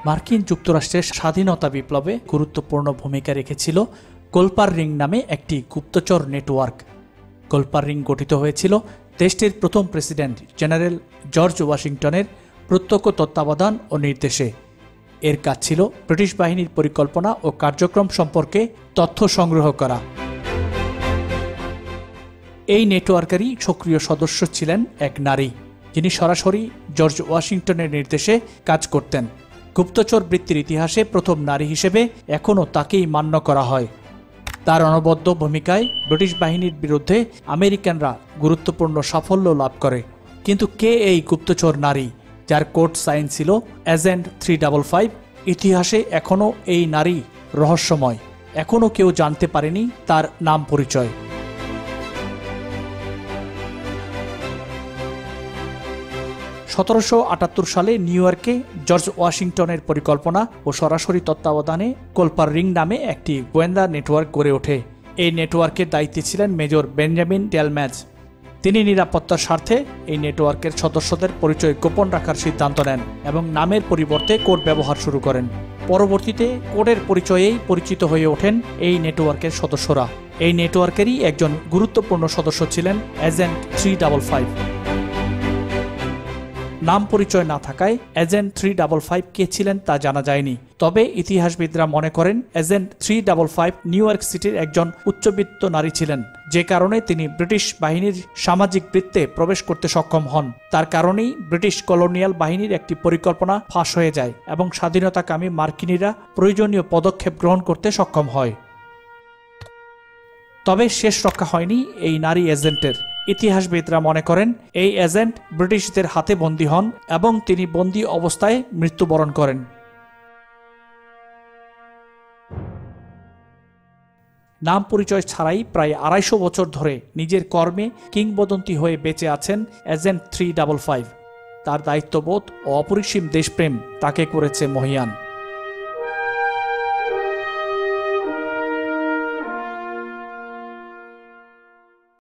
মার্কিন যুক্তরাষ্ট্রের স্বাধীনতা বিপ্লবে গুরুত্বপূর্ণ ভূমিকা রেখেছিল গোলপার রিং নামে একটি গুপ্তচর নেটওয়ার্ক। গোলপার রিং গঠিত হয়েছিল দেশটির প্রথম প্রেসিডেন্ট জেনারেল জর্জ ওয়াশিংটনের প্রত্যক্ষ তত্ত্বাবধান ও নির্দেশে। এর কাজ ছিল ব্রিটিশ বাহিনীর পরিকল্পনা ও কার্যক্রম সম্পর্কে তথ্য সংগ্রহ করা। এই নেটওয়ার্কেরই সক্রিয় সদস্য ছিলেন এক নারী, যিনি সরাসরি জর্জ ওয়াশিংটনের নির্দেশে কাজ করতেন। গুপ্তচর বৃত্তির ইতিহাসে প্রথম নারী হিসেবে এখনও তাকেই মান্য করা হয়। তার অনবদ্য ভূমিকায় ব্রিটিশ বাহিনীর বিরুদ্ধে আমেরিকানরা গুরুত্বপূর্ণ সাফল্য লাভ করে। কিন্তু কে এই গুপ্তচর নারী, যার কোড সাইন ছিল এজেন্ট 355? ইতিহাসে এখনও এই নারী রহস্যময়। এখনও কেউ জানতে পারেনি তার নাম পরিচয়। 1778 সালে নিউ ইয়র্কে জর্জ ওয়াশিংটনের পরিকল্পনা ও সরাসরি তত্ত্বাবধানে গোলপার রিং নামে একটি গোয়েন্দা নেটওয়ার্ক গড়ে ওঠে। এই নেটওয়ার্কের দায়িত্বে ছিলেন মেজর বেঞ্জামিন ডেলম্যাজ। তিনি নিরাপত্তার স্বার্থে এই নেটওয়ার্কের সদস্যদের পরিচয় গোপন রাখার সিদ্ধান্ত নেন এবং নামের পরিবর্তে কোড ব্যবহার শুরু করেন। পরবর্তীতে কোডের পরিচয়েই পরিচিত হয়ে ওঠেন এই নেটওয়ার্কের সদস্যরা। এই নেটওয়ার্কেরই একজন গুরুত্বপূর্ণ সদস্য ছিলেন এজেন্ট 355। নাম পরিচয় না থাকায় এজেন্ট 355 কে ছিলেন তা জানা যায়নি। তবে ইতিহাসবিদরা মনে করেন এজেন্ট 355 নিউ ইয়র্ক সিটির একজন উচ্চবিত্ত নারী ছিলেন, যে কারণে তিনি ব্রিটিশ বাহিনীর সামাজিক বৃত্তে প্রবেশ করতে সক্ষম হন। তার কারণেই ব্রিটিশ কলোনিয়াল বাহিনীর একটি পরিকল্পনা ফাঁস হয়ে যায় এবং স্বাধীনতাকামী মার্কিনীরা প্রয়োজনীয় পদক্ষেপ গ্রহণ করতে সক্ষম হয়। তবে শেষ রক্ষা হয়নি এই নারী এজেন্টের। ইতিহাসবিদরা মনে করেন এই এজেন্ট ব্রিটিশদের হাতে বন্দী হন এবং তিনি বন্দী অবস্থায় মৃত্যুবরণ করেন। নাম পরিচয় ছাড়াই প্রায় 250 বছর ধরে নিজের কর্মে কিংবদন্তি হয়ে বেঁচে আছেন এজেন্ট 355। তার দায়িত্ববোধ ও অপরিসীম দেশপ্রেম তাকে করেছে মহিয়ান।